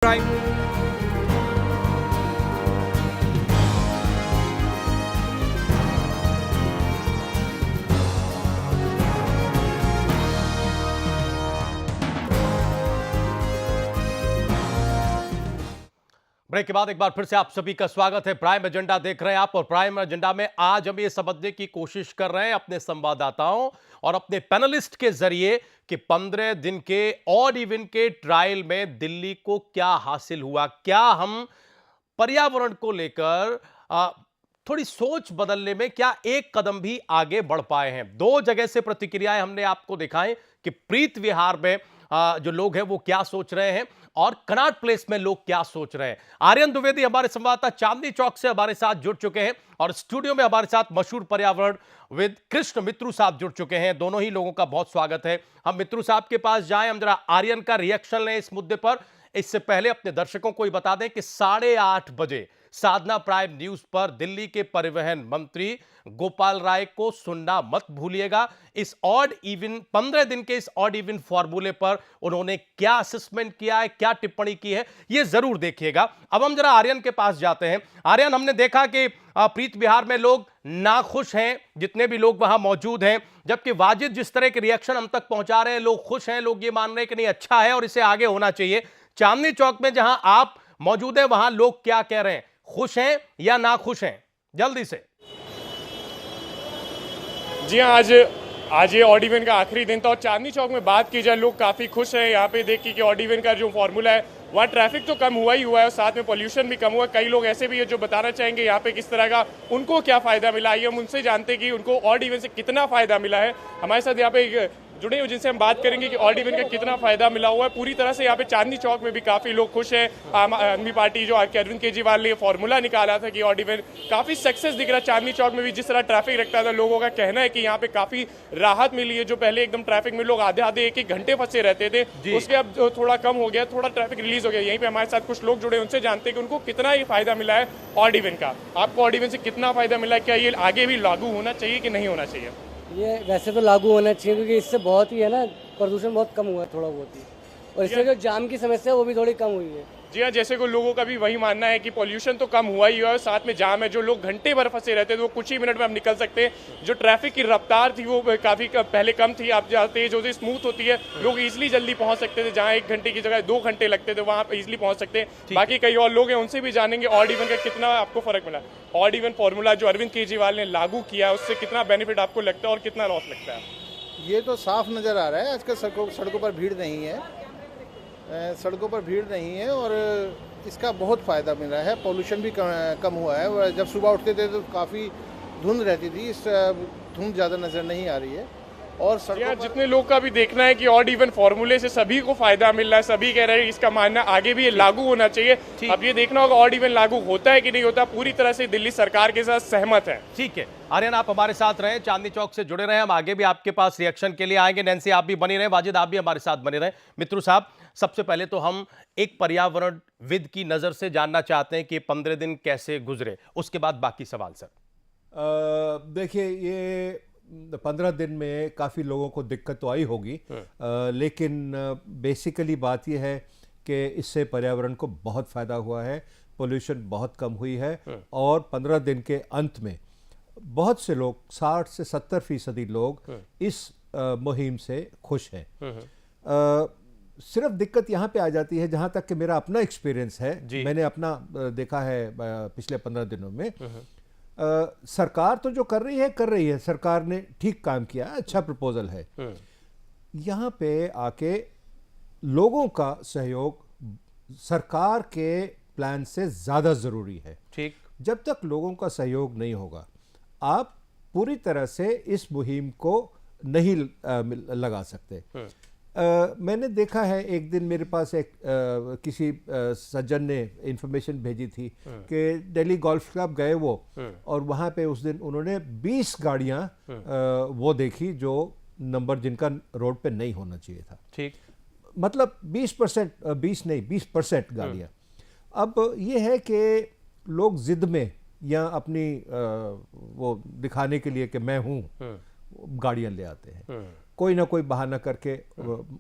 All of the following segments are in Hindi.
Right. ब्रेक के बाद एक बार फिर से आप सभी का स्वागत है। प्राइम एजेंडा देख रहे हैं आप और प्राइम एजेंडा में आज हम ये समझने की कोशिश कर रहे हैं अपने संवाददाताओं और अपने पैनलिस्ट के जरिए कि 15 दिन के ऑड इवन के ट्रायल में दिल्ली को क्या हासिल हुआ, क्या हम पर्यावरण को लेकर थोड़ी सोच बदलने में क्या एक कदम भी आगे बढ़ पाए हैं। दो जगह से प्रतिक्रियाएं हमने आपको दिखाएं कि प्रीत विहार में जो लोग हैं वो क्या सोच रहे हैं और कनॉट प्लेस में लोग क्या सोच रहे हैं। आर्यन द्विवेदी हमारे संवाददाता चांदनी चौक से हमारे साथ जुड़ चुके हैं और स्टूडियो में हमारे साथ मशहूर पर्यावरण विद कृष्ण मित्रू साहब जुड़ चुके हैं। दोनों ही लोगों का बहुत स्वागत है। हम मित्रू साहब के पास जाएं, हम जरा आर्यन का रिएक्शन लें इस मुद्दे पर। इससे पहले अपने दर्शकों को ही बता दें कि 8:30 बजे साधना प्राइम न्यूज पर दिल्ली के परिवहन मंत्री गोपाल राय को सुनना मत भूलिएगा। इस ऑड इवन 15 दिन के इस ऑड इवन फॉर्मूले पर उन्होंने क्या असेसमेंट किया है, क्या टिप्पणी की है, यह जरूर देखिएगा। अब हम जरा आर्यन के पास जाते हैं। आर्यन, हमने देखा कि प्रीत विहार में लोग नाखुश हैं, जितने भी लोग वहां मौजूद हैं, जबकि वाजिद जिस तरह के रिएक्शन हम तक पहुंचा रहे हैं, लोग खुश हैं, लोग ये मान रहे हैं कि नहीं अच्छा है और इसे आगे होना चाहिए। चांदनी चौक में जहां आप मौजूद हैं वहां लोग क्या कह रहे हैं, खुश हैं या नाखुश हैं? जल्दी से। जी हाँ, आज ये ऑड इवन का आखिरी दिन था और चांदनी चौक में बात की जाए लोग काफ़ी खुश हैं। यहाँ पे देखिए कि ऑड इवन का जो फॉर्मूला है वहाँ ट्रैफिक तो कम हुआ ही हुआ है और साथ में पोल्यूशन भी कम हुआ है। कई लोग ऐसे भी है जो बताना चाहेंगे यहाँ पे किस तरह का उनको क्या फ़ायदा मिला। आइए हम उनसे जानते हैं कि उनको ऑड इवन से कितना फ़ायदा मिला है। हमारे साथ यहाँ पे जुड़े हुए जिनसे हम बात करेंगे कि ऑड इवन का कितना फायदा मिला हुआ है। पूरी तरह से यहाँ पे चांदनी चौक में भी काफी लोग खुश हैं। आम आदमी पार्टी जो अरविंद केजरीवाल ने फॉर्मूला निकाला था कि ऑड इवन काफी सक्सेस दिख रहा है। चांदनी चौक में भी जिस तरह ट्रैफिक रखता था, लोगों का कहना है कि यहाँ पे काफी राहत मिली है। जो पहले एकदम ट्रैफिक में लोग आधे आधे एक घंटे फंसे रहते थे, उसके अब थोड़ा कम हो गया, थोड़ा ट्रैफिक रिलीज हो गया। यहीं पे हमारे साथ कुछ लोग जुड़े, उनसे जानते हैं कि उनको कितना ही फायदा मिला है ऑड इवन का। आपको ऑड इवन से कितना फायदा मिला है? क्या ये आगे भी लागू होना चाहिए कि नहीं होना चाहिए? ये वैसे तो लागू होना चाहिए क्योंकि इससे बहुत ही है ना, प्रदूषण बहुत कम हुआ है थोड़ा बहुत ही, और इससे जो जाम की समस्या है वो भी थोड़ी कम हुई है। जी हाँ, जैसे को लोगों का भी वही मानना है कि पोल्यूशन तो कम हुआ ही हुआ है, साथ में जाम है। जो लोग घंटे भर फंसे रहते थे वो कुछ ही मिनट में अब निकल सकते हैं। जो ट्रैफिक की रफ्तार थी वो काफी पहले कम थी, अब जहाँ तेज होती स्मूथ होती है, लोग इजिली जल्दी पहुंच सकते थे। जहाँ 1 घंटे की जगह 2 घंटे लगते थे वहाँ इजिली पहुंच सकते हैं। बाकी कई और लोग हैं, उनसे भी जानेंगे ऑड इवन का कितना आपको फर्क मिला। ऑड इवन फॉर्मूला जो अरविंद केजरीवाल ने लागू किया है उससे कितना बेनिफिट आपको लगता है और कितना लॉस लगता है? ये तो साफ नज़र आ रहा है। आजकल सड़कों पर भीड़ नहीं है, सड़कों पर भीड़ नहीं है और इसका बहुत फ़ायदा मिला है। पोल्यूशन भी कम हुआ है। जब सुबह उठते थे तो काफ़ी धुंध रहती थी, इस धुंध ज़्यादा नज़र नहीं आ रही है। और जितने लोग का भी देखना है कि ऑड इवन फॉर्मूले से सभी को फायदा मिल रहा है, सभी कह रहे हैं इसका मानना आगे भी ये लागू होना चाहिए। अब ये देखना होगा ऑड इवन लागू होता है कि नहीं होता। पूरी तरह से दिल्ली सरकार के साथ सहमत है। ठीक है आर्यन, आप हमारे साथ रहे, चांदनी चौक से जुड़े रहे, हम आगे भी आपके पास रिएक्शन के लिए आएंगे। नैन्सी आप भी बनी रहे, वाजिद आप भी हमारे साथ बने रहे। मित्रू साहब, सबसे पहले तो हम एक पर्यावरण विद की नजर से जानना चाहते हैं कि 15 दिन कैसे गुजरे, उसके बाद बाकी सवाल सर। देखिए, ये 15 दिन में काफ़ी लोगों को दिक्कत तो आई होगी, लेकिन बेसिकली बात यह है कि इससे पर्यावरण को बहुत फ़ायदा हुआ है, पोल्यूशन बहुत कम हुई है और 15 दिन के अंत में बहुत से लोग 60 से 70% लोग इस मुहिम से खुश हैं। सिर्फ दिक्कत यहाँ पे आ जाती है, जहाँ तक कि मेरा अपना एक्सपीरियंस है, मैंने अपना देखा है पिछले 15 दिनों में। सरकार तो जो कर रही है, सरकार ने ठीक काम किया, अच्छा प्रपोजल है। यहाँ पे आके लोगों का सहयोग सरकार के प्लान से ज़्यादा ज़रूरी है। ठीक, जब तक लोगों का सहयोग नहीं होगा आप पूरी तरह से इस मुहिम को नहीं लगा सकते। मैंने देखा है, एक दिन मेरे पास एक किसी सज्जन ने इंफॉर्मेशन भेजी थी कि दिल्ली गोल्फ क्लब गए वो, और वहाँ पे उस दिन उन्होंने 20 गाड़ियाँ वो देखी जो नंबर जिनका रोड पे नहीं होना चाहिए था। ठीक, मतलब 20%, 20 नहीं 20% गाड़ियाँ। अब ये है कि लोग जिद में या अपनी वो दिखाने के लिए कि मैं हूँ, गाड़ियाँ ले आते हैं। कोई ना कोई बहाना करके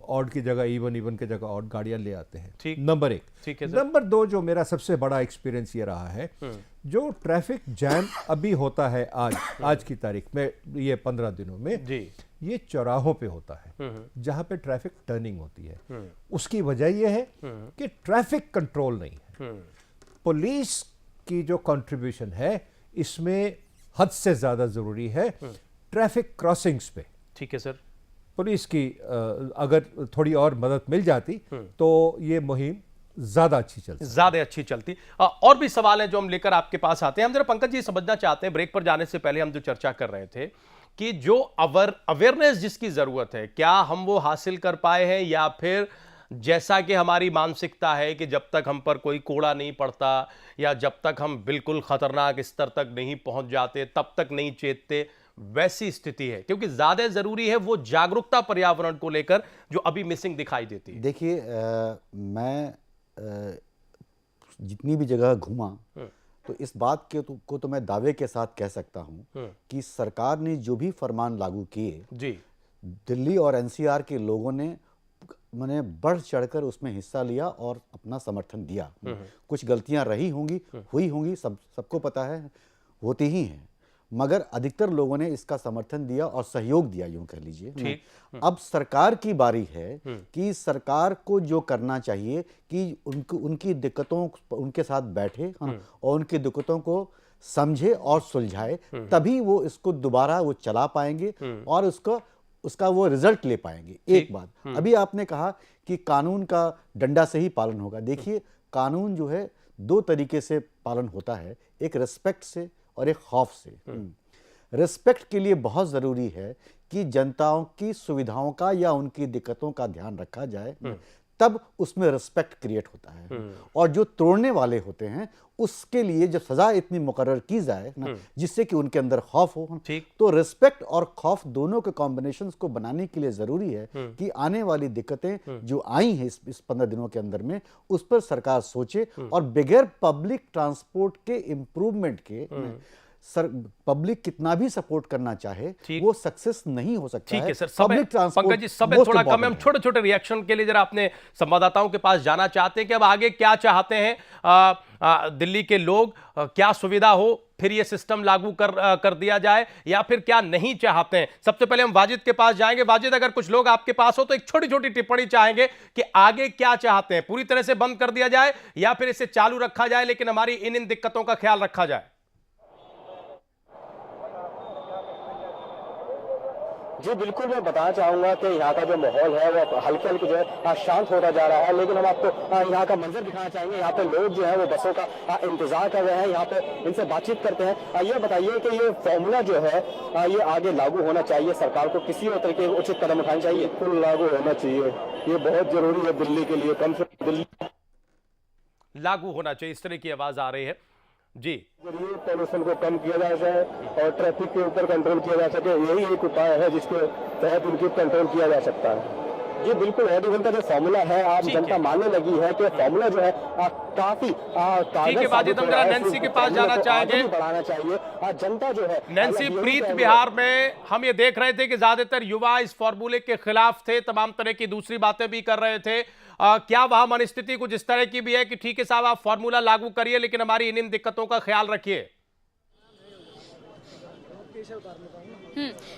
ऑड की जगह इवन, इवन की जगह ऑड गाड़ियां ले आते हैं। ठीक। नंबर 1। ठीक है सर। नंबर 2, जो मेरा सबसे बड़ा एक्सपीरियंस ये रहा है, जो ट्रैफिक जैम अभी होता है आज की तारीख में, ये 15 दिनों में जी। ये चौराहों पे होता है जहां पे ट्रैफिक टर्निंग होती है। उसकी वजह यह है कि ट्रैफिक कंट्रोल नहीं है। पुलिस की जो कंट्रीब्यूशन है इसमें हद से ज्यादा जरूरी है। ट्रैफिक क्रॉसिंग्स पे ठीक है सर। पुलिस की अगर थोड़ी और मदद मिल जाती तो ये मुहिम ज्यादा अच्छी चलती। और भी सवाल हैं जो हम लेकर आपके पास आते हैं। हम जरा पंकज जी समझना चाहते हैं, ब्रेक पर जाने से पहले हम जो चर्चा कर रहे थे कि जो अवेयरनेस जिसकी जरूरत है, क्या हम वो हासिल कर पाए हैं, या फिर जैसा कि हमारी मानसिकता है कि जब तक हम पर कोई कोड़ा नहीं पड़ता या जब तक हम बिल्कुल खतरनाक स्तर तक नहीं पहुंच जाते तब तक नहीं चेतते, वैसी स्थिति है? क्योंकि ज्यादा जरूरी है वो जागरूकता पर्यावरण को लेकर जो अभी मिसिंग दिखाई देती है। देखिए, मैं जितनी भी जगह घूमा तो इस बात को तो मैं दावे के साथ कह सकता हूं कि सरकार ने जो भी फरमान लागू किए जी, दिल्ली और एनसीआर के लोगों ने मैंने बढ़ चढ़कर उसमें हिस्सा लिया और अपना समर्थन दिया। कुछ गलतियां रही होंगी, हुई होंगी, सबको पता है, होती ही हैं, मगर अधिकतर लोगों ने इसका समर्थन दिया और सहयोग दिया, यूं कह लीजिए। अब सरकार की बारी है कि सरकार को जो करना चाहिए कि उनकी दिक्कतों उनके साथ बैठे और उनकी दिक्कतों को समझे और सुलझाए, तभी वो इसको दोबारा वो चला पाएंगे और उसका वो रिजल्ट ले पाएंगे। एक बात, अभी आपने कहा कि कानून का डंडा से ही पालन होगा। देखिए, कानून जो है 2 तरीके से पालन होता है, एक रिस्पेक्ट से और एक खौफ से। रिस्पेक्ट के लिए बहुत जरूरी है कि जनताओं की सुविधाओं का या उनकी दिक्कतों का ध्यान रखा जाए, तब उसमें रिस्पेक्ट क्रिएट होता है। और जो तोड़ने वाले होते हैं उसके लिए जब सजा इतनी मुकर्रर की जाए ना, जिससे कि उनके अंदर खौफ हो, तो रिस्पेक्ट और खौफ दोनों के कॉम्बिनेशंस को बनाने के लिए जरूरी है कि आने वाली दिक्कतें जो आई हैं इस 15 दिनों के अंदर में, उस पर सरकार सोचे और बगैर पब्लिक ट्रांसपोर्ट के इंप्रूवमेंट के पब्लिक कितना भी सपोर्ट करना चाहे वो सक्सेस नहीं हो सकता। ठीक है सर, पब्लिक ट्रांसपोर्ट समय थोड़ा कम है, हम छोटे छोटे रिएक्शन के लिए जरा अपने संवाददाताओं के पास जाना चाहते हैं कि अब आगे क्या चाहते हैं दिल्ली के लोग, क्या सुविधा हो, फिर ये सिस्टम लागू कर दिया जाए, या फिर क्या नहीं चाहते हैं। सबसे पहले हम वाजिद के पास जाएंगे। वाजिद, अगर कुछ लोग आपके पास हो तो एक छोटी छोटी टिप्पणी चाहेंगे कि आगे क्या चाहते हैं, पूरी तरह से बंद कर दिया जाए या फिर इसे चालू रखा जाए लेकिन हमारी इन दिक्कतों का ख्याल रखा जाए। जी बिल्कुल, मैं बताना चाहूंगा कि यहाँ का जो माहौल है वो हल्के हल्के जो है शांत होता जा रहा है, लेकिन हम आपको यहाँ का मंजर दिखाना चाहेंगे। यहाँ पे लोग जो है वो बसों का इंतजार कर रहे हैं, यहाँ पे इनसे बातचीत करते हैं। ये बताइए कि ये फॉर्मूला जो है ये आगे लागू होना चाहिए, सरकार को किसी और तरीके के उचित कदम उठाने चाहिए? बिल्कुल लागू होना चाहिए, ये बहुत जरूरी है दिल्ली के लिए, कम से कम दिल्ली लागू होना चाहिए, इस तरह की आवाज आ रही है जी। जरिए पॉल्यूशन को कम किया जा जाए और ट्रैफिक के ऊपर कंट्रोल किया जा सके, यही एक उपाय है जिसके तहत उनकी कंट्रोल किया जा सकता है। जी बिल्कुल, ऑड इवन का जो फॉर्मूला है आप जनता मानने लगी है कि फॉर्मूला जो है काफी ठीक है। बाजिद, हम जरा नैन्सी के पास जाना चाहेंगे। बढ़ाना चाहिए जनता जो है। नैन्सी, प्रीत बिहार में हम ये देख रहे थे कि ज्यादातर युवा इस फॉर्मूले के खिलाफ थे, तमाम तरह की दूसरी बातें भी कर रहे थे। क्या वहां मनस्थिति कुछ इस तरह की भी है कि ठीक है साहब, आप फॉर्मूला लागू करिए लेकिन हमारी इन दिक्कतों का ख्याल रखिए?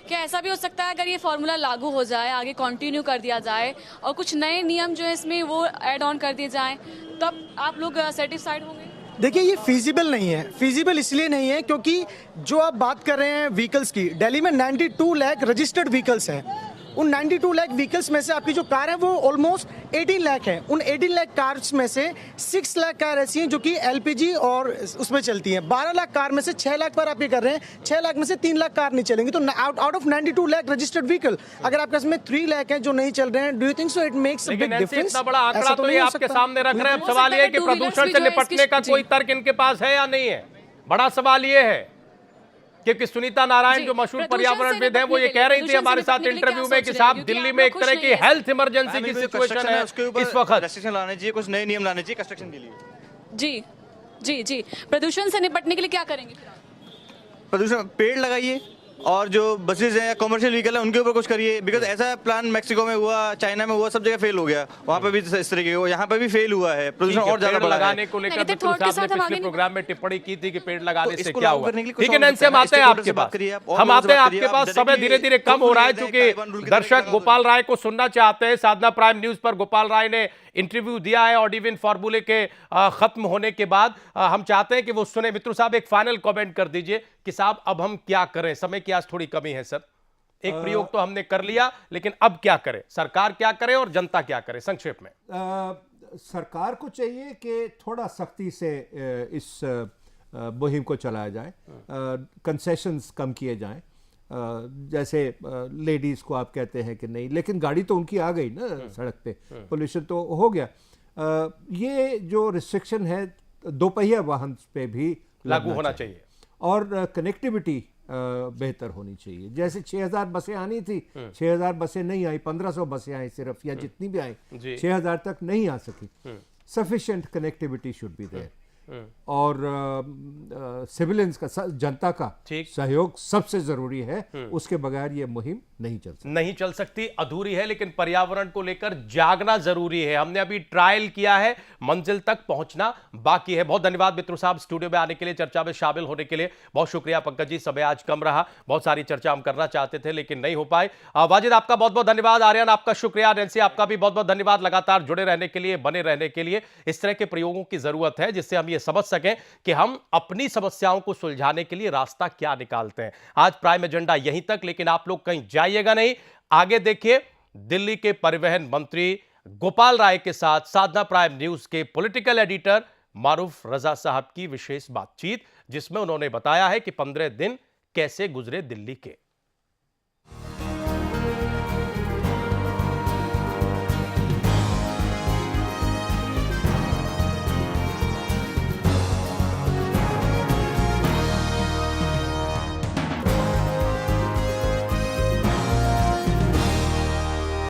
क्या ऐसा भी हो सकता है अगर ये फॉर्मूला लागू हो जाए, आगे कंटिन्यू कर दिया जाए और कुछ नए नियम जो है इसमें वो ऐड ऑन कर दिए जाएं, तब आप लोग सेटिस्फाइड होंगे? देखिए, ये फिजिबल नहीं है। फिजिबल इसलिए नहीं है क्योंकि जो आप बात कर रहे हैं व्हीकल्स की, दिल्ली में 92 लाख रजिस्टर्ड व्हीकल्स हैं। उन 92 लाख व्हीकल्स में से आपकी जो कार है वो ऑलमोस्ट 18 लाख है। उन 18 लाख कार्स में से 6 लाख कार ऐसी हैं जो कि एलपीजी और उसमें चलती हैं। 12 लाख कार में से 6 लाख पर आप ये कर रहे हैं, 6 लाख में से 3 लाख कार नहीं चलेंगी। तो out of 92 lakh registered vehicle अगर आपके इसमें 3 लाख हैं जो नहीं चल रहे हैं, do you think so it makes a big difference? इतना बड़ा आंकड़ा तो ये आपके सामने रख रहे हैं। अब सवाल ये है कि प्रदूषण से निपटने का कोई तर्क इनके पास है या नहीं है? बड़ा सवाल ये है क्योंकि सुनीता नारायण जो मशहूर पर्यावरणविद हैं वो ये कह रही थी हमारे साथ इंटरव्यू में कि साहब दिल्ली में एक तरह की हेल्थ इमरजेंसी की सिचुएशन है इस वक्त, रेस्ट्रिक्शन लाने चाहिए, कुछ नए नियम लाने चाहिए कंस्ट्रक्शन के लिए। जी जी जी, प्रदूषण से निपटने के लिए क्या करेंगे? प्रदूषण, पेड़ लगाइए और जो बसेज हैं या कमर्शियल व्हीकल है उनके ऊपर कुछ करिए, बिकॉज ऐसा प्लान मैक्सिको में हुआ, चाइना में हुआ, सब जगह फेल हो गया, वहाँ पे भी इस तरीके का, यहाँ पे भी फेल हुआ है, प्रदूषण और ज्यादा बढ़ा है। लगाने को लेकर Negative मित्र thought के साहब साथ ने हम पिछले आगे प्रोग्राम में टिप्पणी की थी कि पेड़ लगाने से इसको क्या लागू हुआ। करने के लिए कुछ ठीक है और नैन्सी, हम करते आते हैं हैं, आपके stakeholder से बात पास, करिए आप, और हम लोगों आते से हैं बात आपके करिए, पास। आप समय धीरे धीरे कम हो रहा है directly क्योंकि ताइवान रूल की दर्शक तरह गोपाल राय को सुनना चाहते हैं। साधना प्राइम न्यूज पर गोपाल राय ने इंटरव्यू दिया है ऑडिविन फॉर्मूले के खत्म होने के बाद। हम चाहते हैं कि वो सुने। मित्रों साहब एक फाइनल कमेंट कर दीजिए कि साहब अब हम क्या करें, समय की आज थोड़ी कमी है सर। एक प्रयोग तो हमने कर लिया, लेकिन अब क्या करें, सरकार क्या करे और जनता क्या करे, संक्षेप में। सरकार को चाहिए कि थोड़ा सख्ती से इस मुहिम को चलाया जाए, कंसेशंस कम किए जाएं। जैसे लेडीज़ को आप कहते हैं कि नहीं, लेकिन गाड़ी तो उनकी आ गई ना सड़क पे, पोल्यूशन तो हो गया। ये जो रिस्ट्रिक्शन है दोपहिया वाहन पे भी लागू होना चाहिए और कनेक्टिविटी बेहतर होनी चाहिए। जैसे 6000 बसें आनी थी, 6000 बसें नहीं आई, 1500 बसें आई सिर्फ, या जितनी भी आई 6000 तक नहीं आ सकी। Sufficient connectivity should be there और सिविलियंस का, जनता का सहयोग सबसे जरूरी है। उसके बगैर ये मुहिम नहीं चल सकती, अधूरी है। लेकिन पर्यावरण को लेकर जागना जरूरी है। हमने अभी ट्रायल किया है, मंजिल तक पहुंचना बाकी है। बहुत धन्यवाद मित्रों साहब स्टूडियो में आने के लिए, चर्चा में शामिल होने के लिए। बहुत शुक्रिया पंकज जी, समय आज कम रहा, बहुत सारी चर्चा हम करना चाहते थे लेकिन नहीं हो पाए। वाजिद आपका बहुत बहुत धन्यवाद, आर्यन आपका शुक्रिया, नैन्सी आपका भी बहुत बहुत धन्यवाद लगातार जुड़े रहने के लिए, बने रहने के लिए। इस तरह के प्रयोगों की जरूरत है जिससे हम ये समझ सकें कि हम अपनी समस्याओं को सुलझाने के लिए रास्ता क्या निकालते हैं। आज प्राइम एजेंडा यहीं तक, लेकिन आप लोग कहीं जाइएगा नहीं। आगे देखिए दिल्ली के परिवहन मंत्री गोपाल राय के साथ साधना प्राइम न्यूज के पॉलिटिकल एडिटर मारूफ रजा साहब की विशेष बातचीत, जिसमें उन्होंने बताया है कि 15 दिन कैसे गुजरे दिल्ली के।